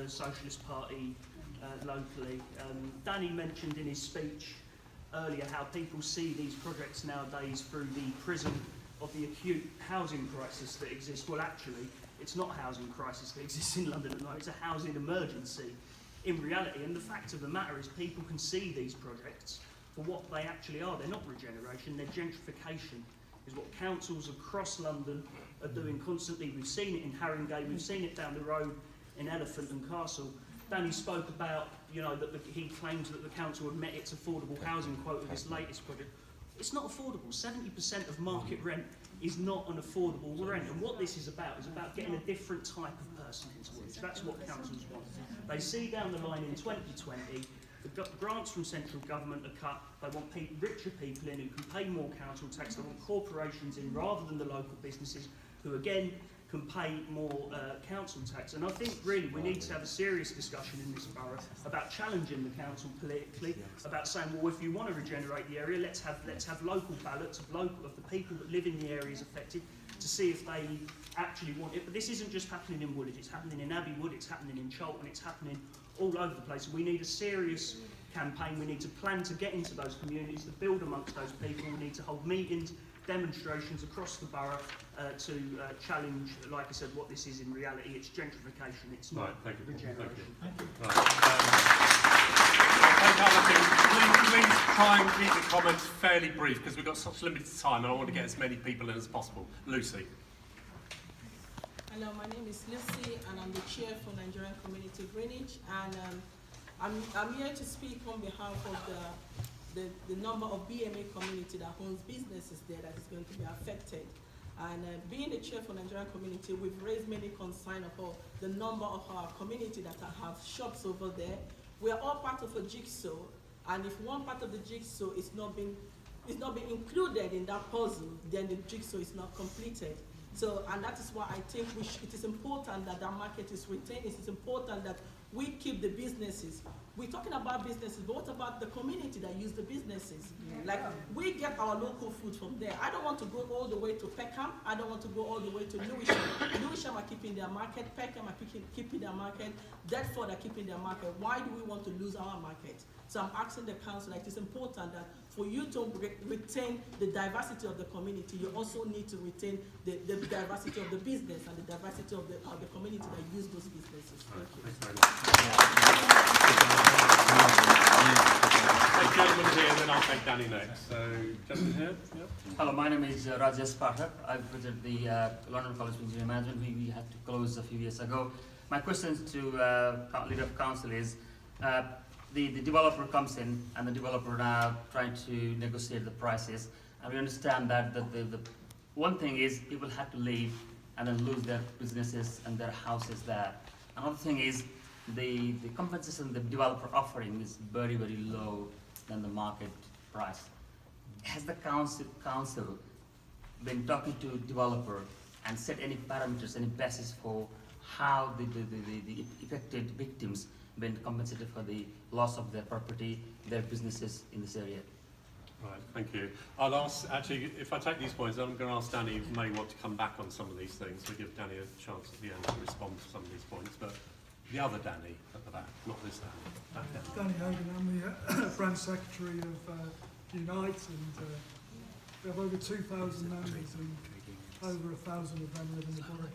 the Socialist Party locally. Danny mentioned in his speech earlier how people see these projects nowadays through the prism of the acute housing crisis that exists. Well, actually, it's not a housing crisis that exists in London at the moment, it's a housing emergency in reality. And the fact of the matter is people can see these projects for what they actually are. They're not regeneration, they're gentrification, is what councils across London are doing constantly. We've seen it in Haringey, we've seen it down the road in Elephant and Castle. Danny spoke about, that he claims that the council had met its affordable housing quota with this latest project. It's not affordable. 70% of market rent is not an affordable rent. And what this is about getting a different type of person into Woolwich. That's what councils want. They see down the line in 2020, the grants from central government are cut. They want richer people in who can pay more council tax. They want corporations in rather than the local businesses who, again, can pay more council tax. And I think really we need to have a serious discussion in this borough about challenging the council politically, about saying, well, if you want to regenerate the area, let's have local ballots of the people that live in the areas affected to see if they actually want it. But this isn't just happening in Woolwich, it's happening in Abbey Wood, it's happening in Cholton, it's happening all over the place. We need a serious campaign. We need to plan to get into those communities, to build amongst those people. We need to hold meetings, demonstrations across the borough to challenge, like I said, what this is in reality. It's gentrification, it's not regeneration. Thank you. Please try and keep the comments fairly brief because we've got such limited time and I want to get as many people in as possible. Lucy. Hello, my name is Lucy and I'm the chair for Nigerian Community Greenwich, and I'm here to speak on behalf of the number of BMA community that owns businesses there that is going to be affected. And being the chair for Nigerian Community, we've raised many concerns about the number of our community that have shops over there. We are all part of a jigsaw, and if one part of the jigsaw is not being included in that puzzle, then the jigsaw is not completed. So, and that is why I think it is important that market is retained. It is important that we keep the businesses. We're talking about businesses, but what about the community that use the businesses? Like, we get our local food from there. I don't want to go all the way to Peckham. I don't want to go all the way to Lewisham. Lewisham are keeping their market. Peckham are keeping their market. Deptford are keeping their market. Why do we want to lose our market? So I'm asking the council, it is important that for you to retain the diversity of the community, you also need to retain the diversity of the business and the diversity of the community that use those businesses. Thank you. Take gentlemen here and then I'll take Danny next. So, gentlemen here. Yep. Hello, my name is Rajesh Pathak. I represent the London College of Engineering Management. We had to close a few years ago. My question to leader of council is, the developer comes in and the developer now trying to negotiate the prices, and we understand that the one thing is people have to leave and then lose their businesses and their houses there. Another thing is the compensation the developer offering is very, very low than the market price. Has the council been talking to developer and set any parameters, any basis for how the affected victims been compensated for the loss of their property, their businesses in this area? Right, thank you. I'll ask, actually, if I take these points, I'm going to ask Danny, who may want to come back on some of these things. We'll give Danny a chance at the end to respond to some of these points, but the other Danny at the back, not this Danny. Danny Hogan, I'm the branch secretary of Unite, and we have over 2,000 members and over 1,000 of them live in the borough.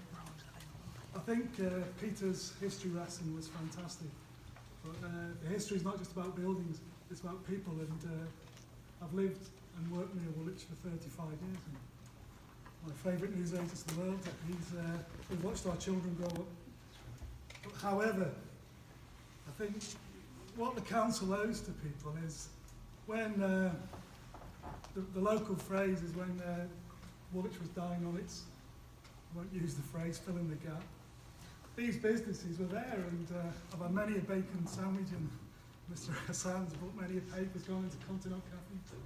I think Peter's history lesson was fantastic, but the history is not just about buildings, it's about people, and I've lived and worked near Woolwich for 35 years. And my favourite newsagent in the world. We've watched our children grow up. But however, I think what the council owes to people is when the local phrase is when Woolwich was dying on its, I won't use the phrase, fill in the gap. These businesses were there, and I've had many a bacon sandwich and Mr. Hassan's bought many papers going into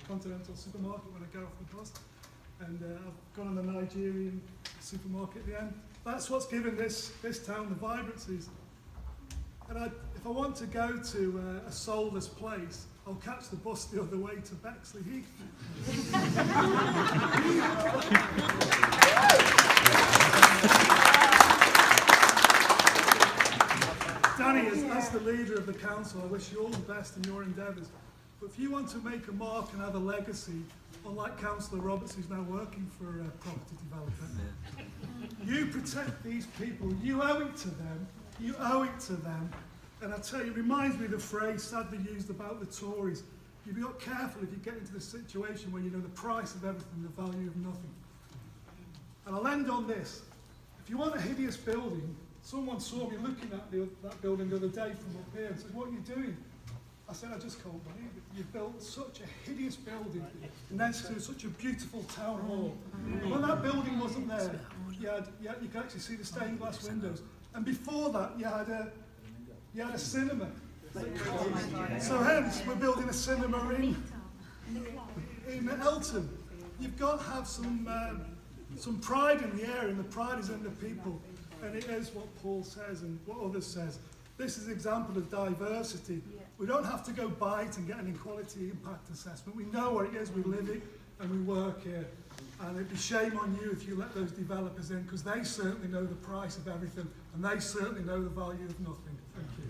Continental supermarket when I get off the bus, and I've gone on the Nigerian supermarket at the end. That's what's given this town the vibrancies. And if I want to go to a soulless place, I'll catch the bus the other way to Bexley Heath. Danny, as the leader of the council, I wish you all the best in your endeavours. But if you want to make a mark and have a legacy, unlike Councillor Roberts, who's now working for a property developer, you protect these people. You owe it to them. You owe it to them. And I tell you, it reminds me of the phrase sadly used about the Tories. You've got careful if you get into the situation where you know the price of everything, the value of nothing. And I'll end on this. If you want a hideous building, someone saw me looking at that building the other day from up here and said, "What are you doing?" I said, "I just can't believe it. You've built such a hideous building next to such a beautiful town hall." When that building wasn't there, you could actually see the stained glass windows. And before that, you had a cinema. So hence, we're building a cinema in Elton. You've got to have some pride in the area, and the pride is in the people. And it is what Paul says and what others says. This is an example of diversity. We don't have to go buy it and get an equality impact assessment. We know where it is, we live it, and we work here. And it'd be shame on you if you let those developers in, because they certainly know the price of everything, and they certainly know the value of nothing. Thank you.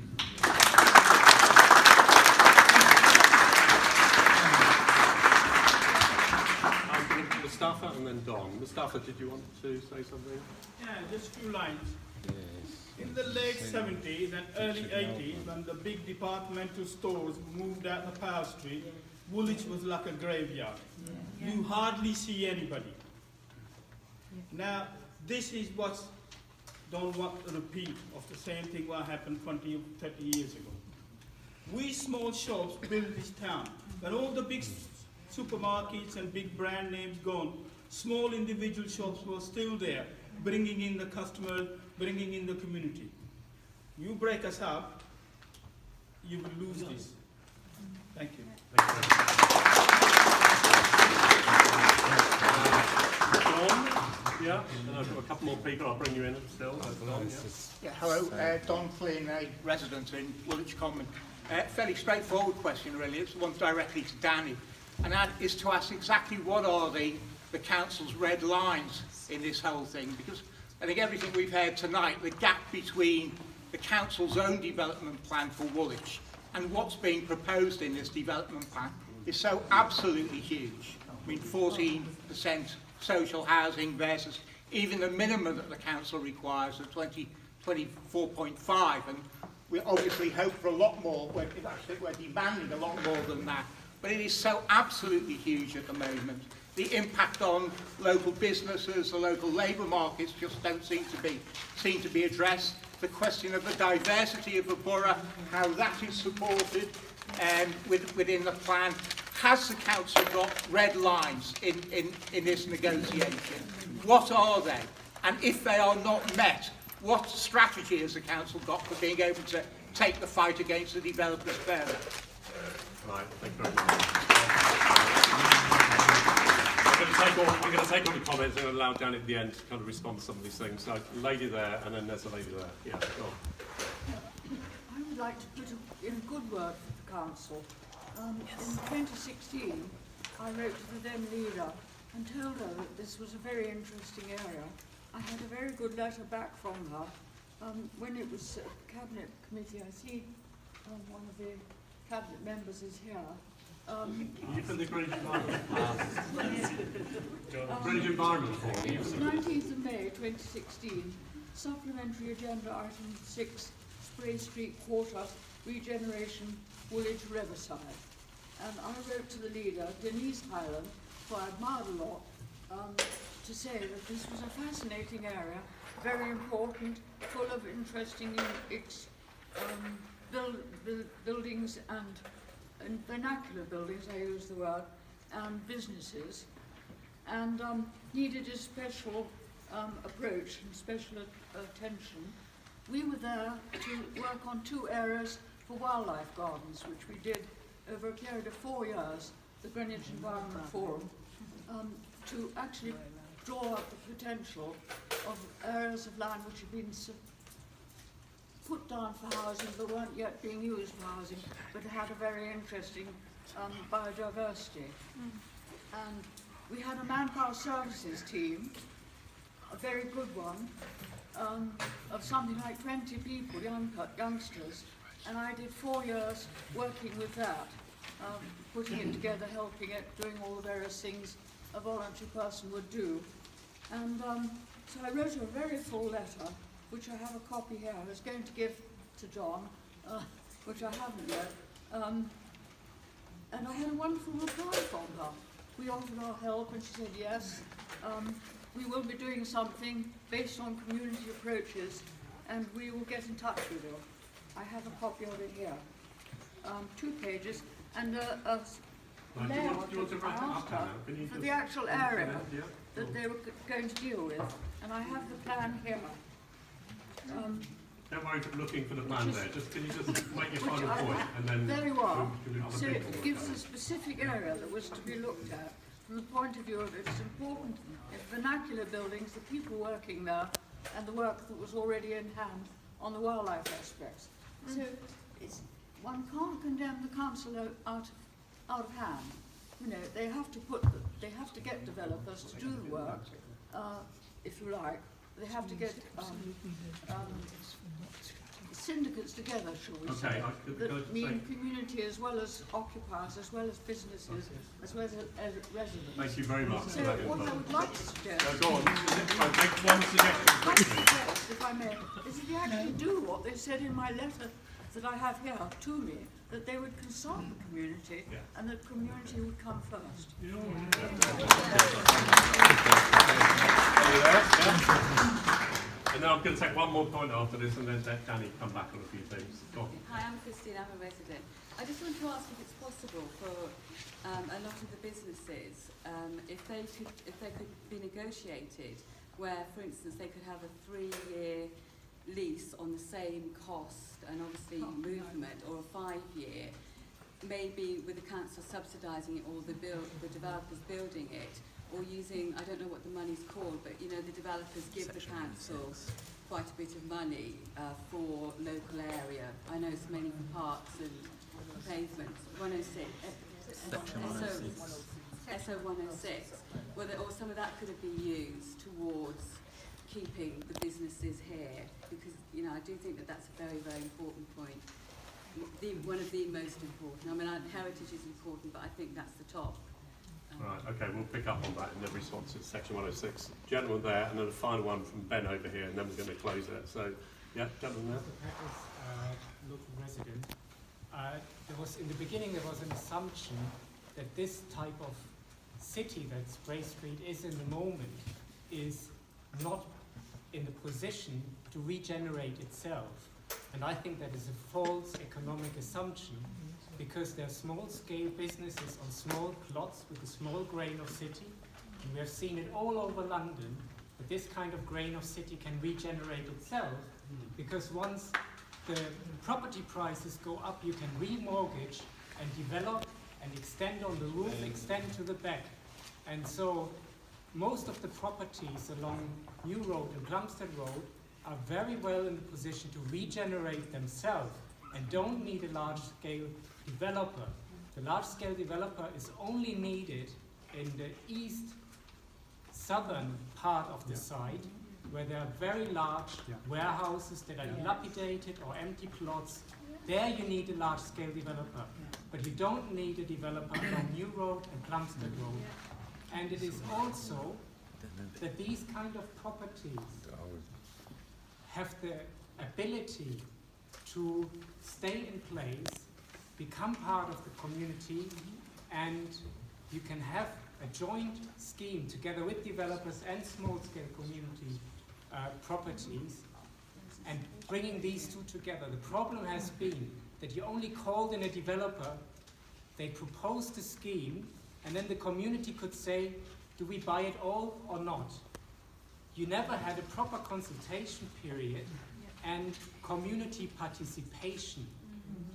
Mustafa and then Don. Mustafa, did you want to say something? Yeah, just 2 lines. In the late 70s and early 80s, when the big departmental stores moved out the Powell Street, Woolwich was like a graveyard. You hardly see anybody. Now, this is what don't want a repeat of the same thing what happened 20 or 30 years ago. We small shops built this town. When all the big supermarkets and big brand names gone, small individual shops were still there, bringing in the customers, bringing in the community. You break us up, you will lose this. Thank you. Don? Yeah? And I've got a couple more people. I'll bring you in still. Don, Yeah, hello, Don Flynn, a resident in Woolwich Common. Fairly straightforward question, really. It's one directly to Danny. And that is to ask exactly what are the council's red lines in this whole thing? Because I think everything we've heard tonight, the gap between the council's own development plan for Woolwich and what's being proposed in this development plan is so absolutely huge. I mean, 14% social housing versus even the minimum that the council requires of 24.5, and we obviously hope for a lot more. We're demanding a lot more than that, but it is so absolutely huge at the moment. The impact on local businesses, the local labour markets just don't seem to be addressed. The question of the diversity of the borough, how that is supported within the plan. Has the council got red lines in this negotiation? What are they? And if they are not met, what strategy has the council got for being able to take the fight against the developers further? Right, thank you very much. I'm going to take all the comments and allow Dan at the end to kind of respond to some of these things. So, lady there, and then there's a lady there. Yeah, go on. I would like to put in a good word for the council. In 2016, I wrote to the then leader and told her that this was a very interesting area. I had a very good letter back from her. When it was Cabinet Committee, I see one of the Cabinet members is here. You from the Greenwich Environment? Greenwich Environment Forum. It was 19th of May 2016, supplementary agenda item 6, Spray Street Quarter, regeneration, Woolwich Riverside. And I wrote to the leader, Denise Highland, who I admired a lot, to say that this was a fascinating area, very important, full of interesting buildings and vernacular buildings, I use the word, and businesses, and needed a special approach and special attention. We were there to work on 2 areas for wildlife gardens, which we did over a period of 4 years, the Greenwich Environment Forum, to actually draw up the potential of areas of land which had been put down for housing but weren't yet being used for housing, but had a very interesting biodiversity. And we had a manpower services team, a very good one, of something like 20 people, youngsters, and I did 4 years working with that, putting it together, helping it, doing all the various things a voluntary person would do. And so I wrote a very full letter, which I have a copy here. I was going to give to John, which I haven't yet. And I had a wonderful reply from her. We offered our help, and she said yes. We will be doing something based on community approaches, and we will get in touch with you. I have a copy of it here. 2 pages, and a layout that I asked her for the actual area that they were going to deal with, and I have the plan here. Don't worry looking for the plan there. Can you just make your final point and then... Very well. we can do So other it people gives work a specific area that was to be looked at from the point of view of it's important in vernacular buildings, the people working there, and the work that was already in hand on the wildlife aspects. So one can't condemn the council out of hand. You know, they have to get developers to do the work, if you like. They have to get syndicates together, shall we say, that mean community as well as occupiers, as well as businesses, as well as residents. Thank you very much. So what I would like to suggest, Go on. Make one suggestion. if I may, is if you actually do what they said in my letter that I have here to me, that they would consult the community and the community would come first. And then I'm going to take one more point after this and then let Danny come back on a few things. Go on. Hi, I'm Christine, I'm a resident. I just want to ask if it's possible for a lot of the businesses, if they could be negotiated, where, for instance, they could have a 3-year lease on the same cost and obviously movement, or a 5-year, maybe with the council subsidising it, or the developers building it, or using, I don't know what the money's called, but you know, the developers give the council quite a bit of money for local area. I know it's mainly for parks and pavements. 106, SO 106, or some of that could have been used towards keeping the businesses here, because you know, I do think that that's a very, very important point. One of the most important. I mean, heritage is important, but I think that's the top. Right, okay, we'll pick up on that in the response to section 106. Gentleman there, and then a final one from Ben over here, and then we're going to close it. So, yeah, gentleman there. Local resident. In the beginning there was an assumption that this type of city that Spray Street is in the moment is not in the position to regenerate itself. And I think that is a false economic assumption, because there are small-scale businesses on small plots with a small grain of city, and we have seen it all over London, that this kind of grain of city can regenerate itself, because once the property prices go up, you can remortgage and develop and extend on the roof, extend to the back. And so most of the properties along New Road and Plumstead Road are very well in the position to regenerate themselves and don't need a large-scale developer. The large-scale developer is only needed in the east southern part of the site, where there are very large warehouses that are dilapidated or empty plots. There you need a large-scale developer, but you don't need a developer along New Road and Plumstead Road. And it is also that these kind of properties have the ability to stay in place, become part of the community, and you can have a joint scheme together with developers and small-scale community properties, and bringing these two together. The problem has been that you only called in a developer, they proposed a scheme, and then the community could say, do we buy it all or not? You never had a proper consultation period and community participation.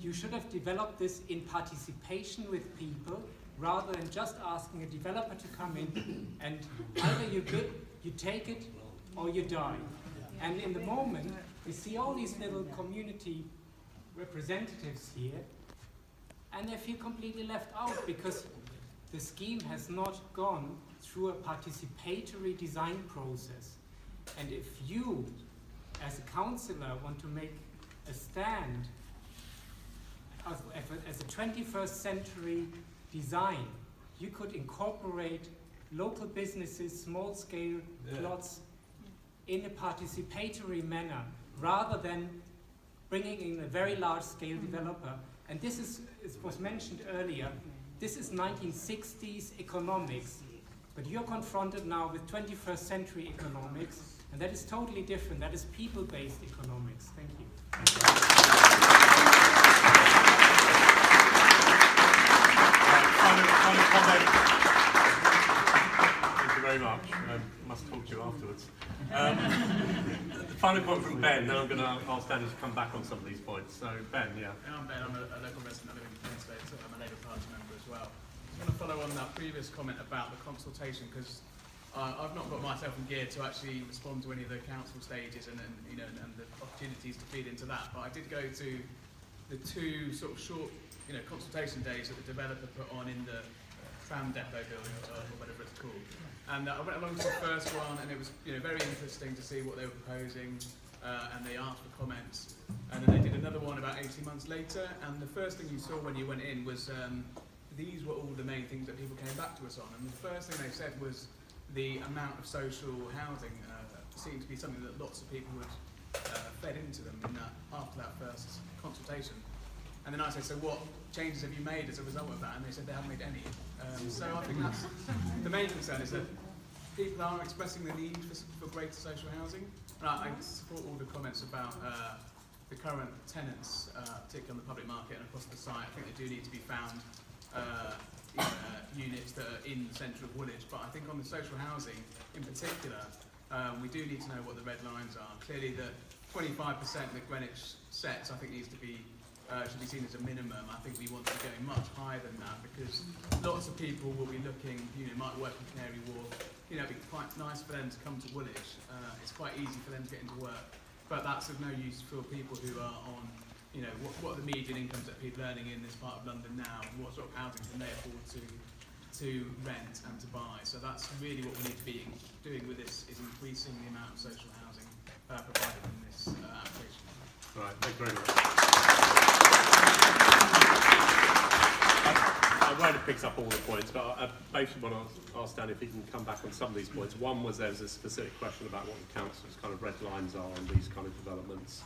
You should have developed this in participation with people, rather than just asking a developer to come in and either you take it or you die. And in the moment, we see all these little community representatives here, and they feel completely left out because the scheme has not gone through a participatory design process. And if you as a councillor, want to make a stand as a 21st century design, you could incorporate local businesses, small-scale plots in a participatory manner, rather than bringing in a very large-scale developer. And this is, it was mentioned earlier, this is 1960s economics, but you're confronted now with 21st century economics, and that is totally different. That is people-based economics. Thank you. Final comment. Thank you very much. I must talk to you afterwards. The final point from Ben, then I'm going to ask Danny to come back on some of these points. So, Ben, yeah. I'm Ben, I'm a local resident, I live in Kingston, so I'm a Labour Party member as well. I want to follow on that previous comment about the consultation, because I've not got myself in gear to actually respond to any of the council stages and the opportunities to feed into that. But I did go to the two sort of short, consultation days that the developer put on in the tram depot building or whatever it's called. And I went along to the first one, and it was very interesting to see what they were proposing, and they asked for comments. And then they did another one about 18 months later, and the first thing you saw when you went in was these were all the main things that people came back to us on. And the first thing they said was the amount of social housing seemed to be something that lots of people had fed into them in after that first consultation. And then I said, so what changes have you made as a result of that? And they said they haven't made any. So I think that's the main concern, is that people are expressing the need for greater social housing. And I support all the comments about the current tenants, particularly on the public market and across the site. I think they do need to be found units that are in the centre of Woolwich. But I think on the social housing in particular, we do need to know what the red lines are. Clearly the 25% that Greenwich sets, I think, needs to be should be seen as a minimum. I think we want to be going much higher than that, because lots of people will be looking, might work in Canary Wharf. It'd be quite nice for them to come to Woolwich. It's quite easy for them to get into work, but that's of no use for people who are on, what are the median incomes that people are earning in this part of London now, and what sort of housing can they afford to rent and to buy. So that's really what we need to be doing with this, is increasing the amount of social housing provided in this application. Right, thank you very much. I won't have picked up all the points, but I basically want to ask Dan if he can come back on some of these points. One was there was a specific question about what the council's kind of red lines are on these kind of developments.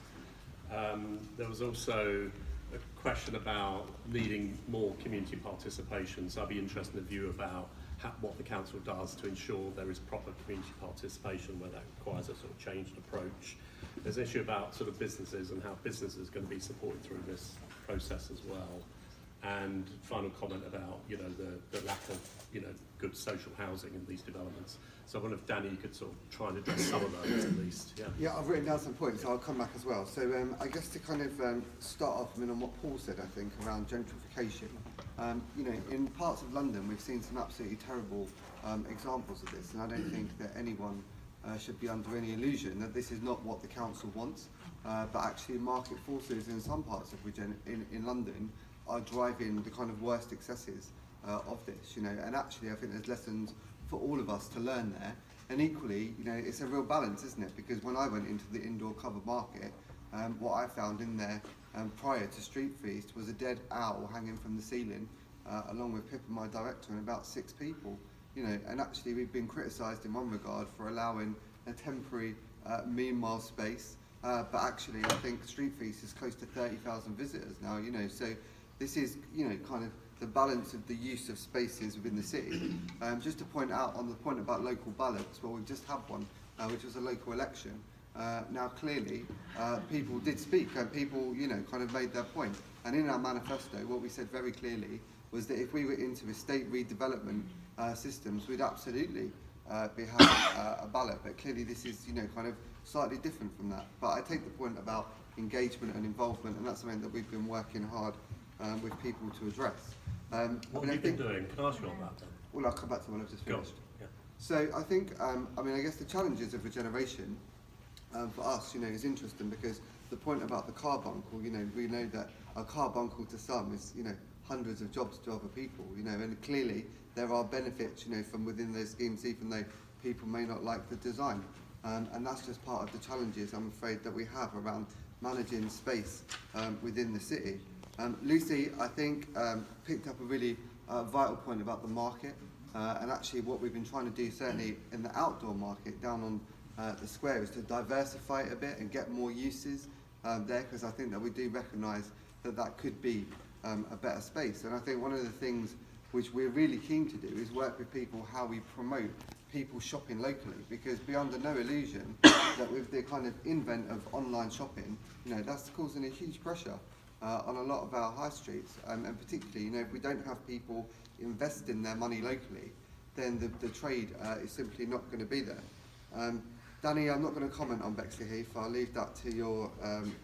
There was also a question about needing more community participation, so I'd be interested in the view about what the council does to ensure there is proper community participation, where that requires a sort of changed approach. There's an issue about sort of businesses and how businesses are going to be supported through this process as well. And final comment about, the lack of, good social housing in these developments. So I wonder if Danny could sort of try and address some of those at least. Yeah, I've written down some points, so I'll come back as well. So I guess to kind of start off on what Paul said, I think, around gentrification. In parts of London, we've seen some absolutely terrible examples of this, and I don't think that anyone should be under any illusion that this is not what the council wants, but actually market forces in some parts of in London are driving the kind of worst excesses of this, and actually I think there's lessons for all of us to learn there. And equally, it's a real balance, isn't it? Because when I went into the indoor covered market, what I found in there prior to Street Feast was a dead owl hanging from the ceiling, along with Pippa, my director, and about 6 people. And actually we've been criticised in one regard for allowing a temporary mean-mile space, but actually I think Street Feast is close to 30,000 visitors now, so this is, kind of the balance of the use of spaces within the city. Just to point out on the point about local ballots, well, we've just had one, which was a local election. Now clearly, people did speak, and people, kind of made their point. And in our manifesto, what we said very clearly was that if we were into estate redevelopment systems, we'd absolutely be having a ballot. But clearly this is, kind of slightly different from that. But I take the point about engagement and involvement, and that's something that we've been working hard with people to address. What have you been doing? Can I ask you on that then? Well, I'll come back to when I've just finished. Yeah. So I think, I guess the challenges of regeneration for us, is interesting, because the point about the carbuncle, we know that a carbuncle to some is, hundreds of jobs to other people, and clearly there are benefits, from within those schemes, even though people may not like the design. And that's just part of the challenges, I'm afraid, that we have around managing space within the city. Lucy, I think, picked up a really vital point about the market, and actually what we've been trying to do, certainly in the outdoor market down on the square, is to diversify it a bit and get more uses there, because I think that we do recognise that that could be a better space. And I think one of the things which we're really keen to do is work with people how we promote people shopping locally, because be under no illusion that with the kind of invent of online shopping, you know, that's causing a huge pressure on a lot of our high streets, and particularly, you know, if we don't have people investing their money locally, then the trade is simply not going to be there. Danny, I'm not going to comment on Bexley Heath. I'll leave that to your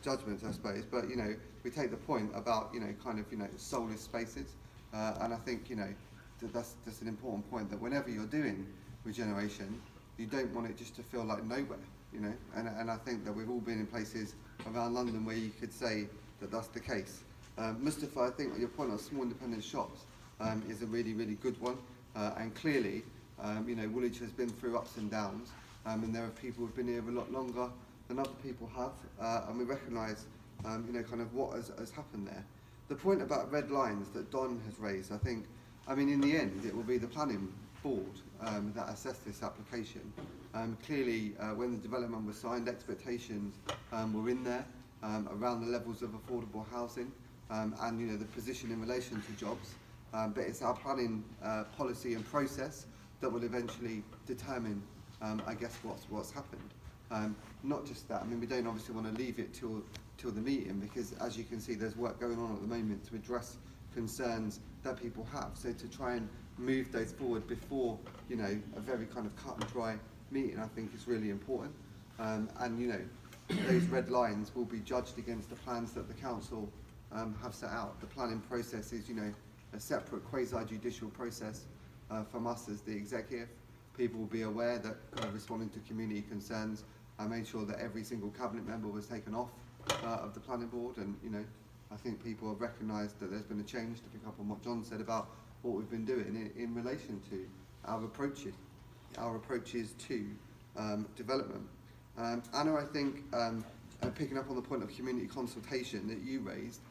judgment, I suppose. But, you know, we take the point about, you know, kind of, you know, soulless spaces. And I think, you know, that's an important point, that whenever you're doing regeneration, you don't want it just to feel like nowhere, you know. And I think that we've all been in places around London where you could say that that's the case. Mustafa, I think your point on small independent shops is a really, really good one. And clearly, you know, Woolwich has been through ups and downs. And there are people who've been here a lot longer than other people have, and we recognise, you know, kind of what has happened there. The point about red lines that Don has raised, I think, I mean, in the end, it will be the planning board that assess this application. Clearly, when the development was signed, expectations were in there around the levels of affordable housing and, you know, the position in relation to jobs. But it's our planning policy and process that will eventually determine I guess what's happened. Not just that, I mean, we don't obviously want to leave it till the meeting, because as you can see, there's work going on at the moment to address concerns that people have. So to try and move those forward before, you know, a very kind of cut and dry meeting, I think is really important. And, you know, those red lines will be judged against the plans that the council have set out. The planning process is, you know, a separate quasi-judicial process from us as the executive. People will be aware that kind of responding to community concerns, I made sure that every single cabinet member was taken off of the planning board, and, you know, I think people have recognised that there's been a change, to pick up on what John said about what we've been doing in relation to our approaches to development. Anna, I think, picking up on the point of community consultation that you raised,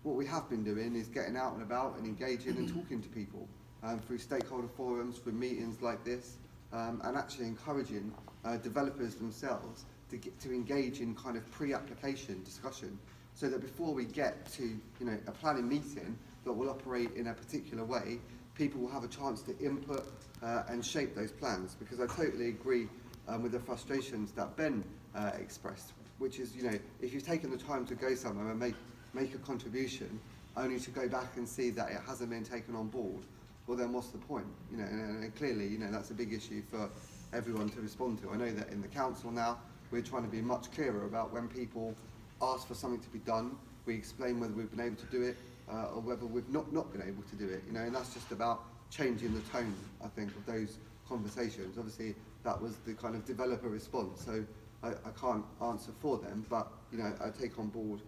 what we have been doing is getting out and about and engaging and talking to people. Through stakeholder forums, through meetings like this, and actually encouraging developers themselves to engage in kind of pre-application discussion, so that before we get to, you know, a planning meeting that will operate in a particular way, people will have a chance to input and shape those plans. Because I totally agree with the frustrations that Ben expressed, which is, you know, if you've taken the time to go somewhere and make a contribution, only to go back and see that it hasn't been taken on board, well then what's the point? You know, and clearly, you know, that's a big issue for everyone to respond to. I know that in the council now, we're trying to be much clearer about when people ask for something to be done, we explain whether we've been able to do it or whether we've not been able to do it, you know, and that's just about changing the tone, I think, of those conversations. Obviously, that was the kind of developer response, so I can't answer for them, but, you know, I take on board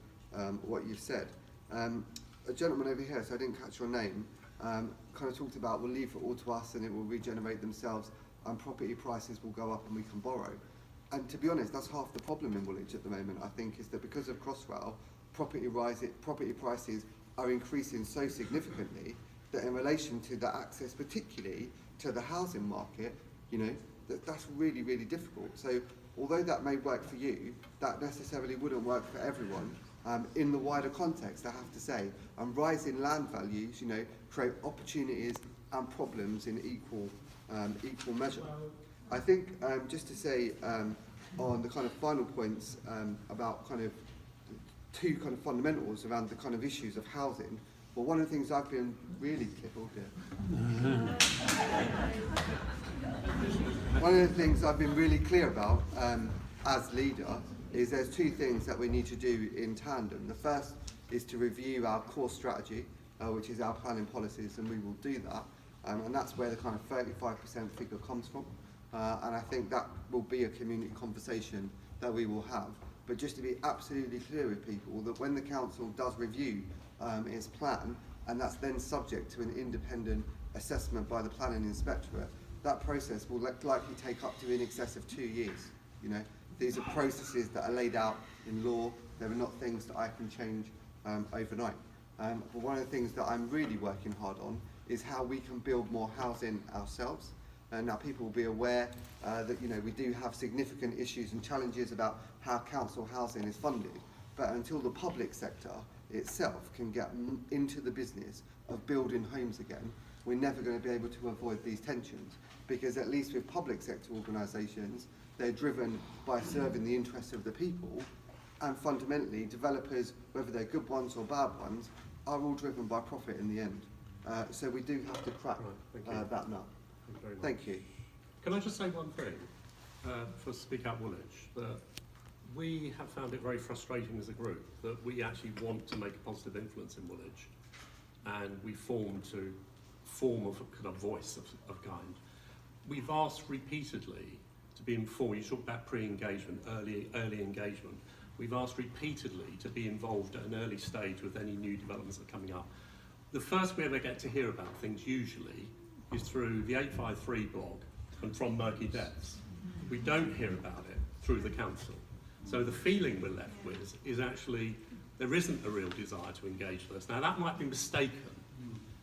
what you've said. A gentleman over here, so I didn't catch your name, kind of talked about, we'll leave it all to us and it will regenerate themselves and property prices will go up and we can borrow. And to be honest, that's half the problem in Woolwich at the moment, I think, is that because of Crossrail, property prices are increasing so significantly that in relation to the access, particularly to the housing market, you know, that's really, really difficult. So although that may work for you, that necessarily wouldn't work for everyone. In the wider context, I have to say, and rising land values, you know, create opportunities and problems in equal measure. I think just to say on the kind of final points about kind of two kind of fundamentals around the kind of issues of housing. Well, one of the things I've been really one of the things I've been really clear about as leader is there's two things that we need to do in tandem. The first is to review our core strategy, which is our planning policies, and we will do that. And that's where the kind of 35% figure comes from. And I think that will be a community conversation that we will have. But just to be absolutely clear with people, that when the council does review its plan, and that's then subject to an independent assessment by the planning inspectorate, that process will likely take up to in excess of 2 years. You know, these are processes that are laid out in law. They are not things that I can change overnight. But one of the things that I'm really working hard on is how we can build more housing ourselves. And now people will be aware that, you know, we do have significant issues and challenges about how council housing is funded. But until the public sector itself can get into the business of building homes again, we're never going to be able to avoid these tensions. Because at least with public sector organisations, they're driven by serving the interests of the people, and fundamentally developers, whether they're good ones or bad ones, are all driven by profit in the end. So we do have to crack that nut. Thank you. Can I just say one thing for Speak Out Woolwich? That we have found it very frustrating as a group that we actually want to make a positive influence in Woolwich, and we form a kind of voice of kind. We've asked repeatedly to be informed. You talk about pre-engagement, early engagement. We've asked repeatedly to be involved at an early stage with any new developments that are coming up. The first we ever get to hear about things usually is through the 853 blog and from Murky Depths. We don't hear about it through the council. So the feeling we're left with is actually there isn't a real desire to engage with us. Now that might be mistaken,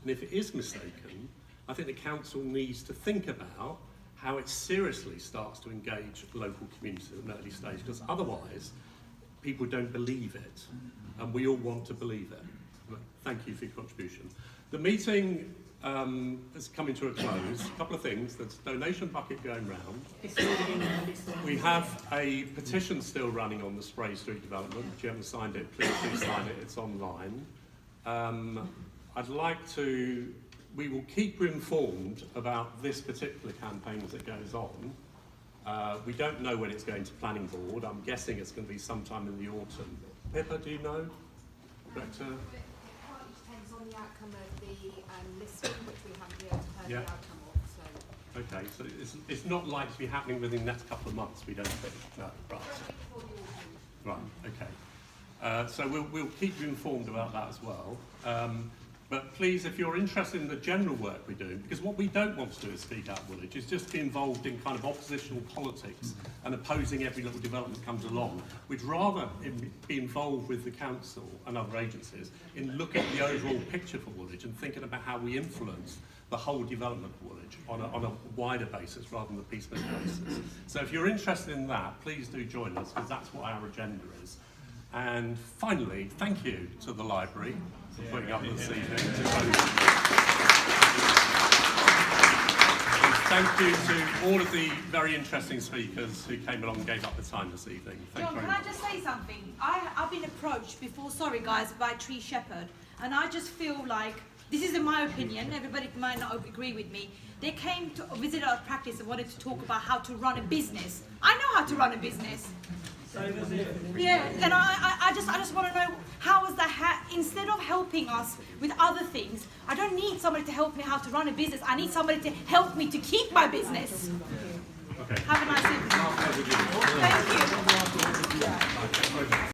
and if it is mistaken, I think the council needs to think about how it seriously starts to engage local communities at an early stage, because otherwise people don't believe it, and we all want to believe it. But thank you for your contribution. The meeting is coming to a close. A couple of things. There's a donation bucket going round. We have a petition still running on the Spray Street development. If you haven't signed it, please do sign it. It's online. We will keep you informed about this particular campaign as it goes on. We don't know when it's going to planning board. I'm guessing it's going to be sometime in the autumn. Pippa, do you know? Director? It partly depends on the outcome of the listing, which we haven't yet heard the outcome of. Okay, so it's not likely to be happening within the next couple of months, we don't think. No, right, okay. So we'll keep you informed about that as well. But please, if you're interested in the general work we're doing, because what we don't want to do as Speak Out Woolwich is just be involved in kind of oppositional politics and opposing every little development that comes along. We'd rather be involved with the council and other agencies in looking at the overall picture for Woolwich and thinking about how we influence the whole development of Woolwich on a wider basis rather than a piecemeal basis. So if you're interested in that, please do join us, because that's what our agenda is. And finally, thank you to the library for putting up this evening. And thank you to all of the very interesting speakers who came along and gave up the time this evening. Thank you very much. Can I just say something? I've been approached before, sorry guys, by Tree Shepherd, and I just feel like, this is in my opinion, everybody might not agree with me, they came to visit our practice and wanted to talk about how to run a business. I know how to run a business. Yeah, and I just want to know, how is that, instead of helping us with other things, I don't need somebody to help me how to run a business, I need somebody to help me to keep my business. Okay. Have a nice evening. Thank you.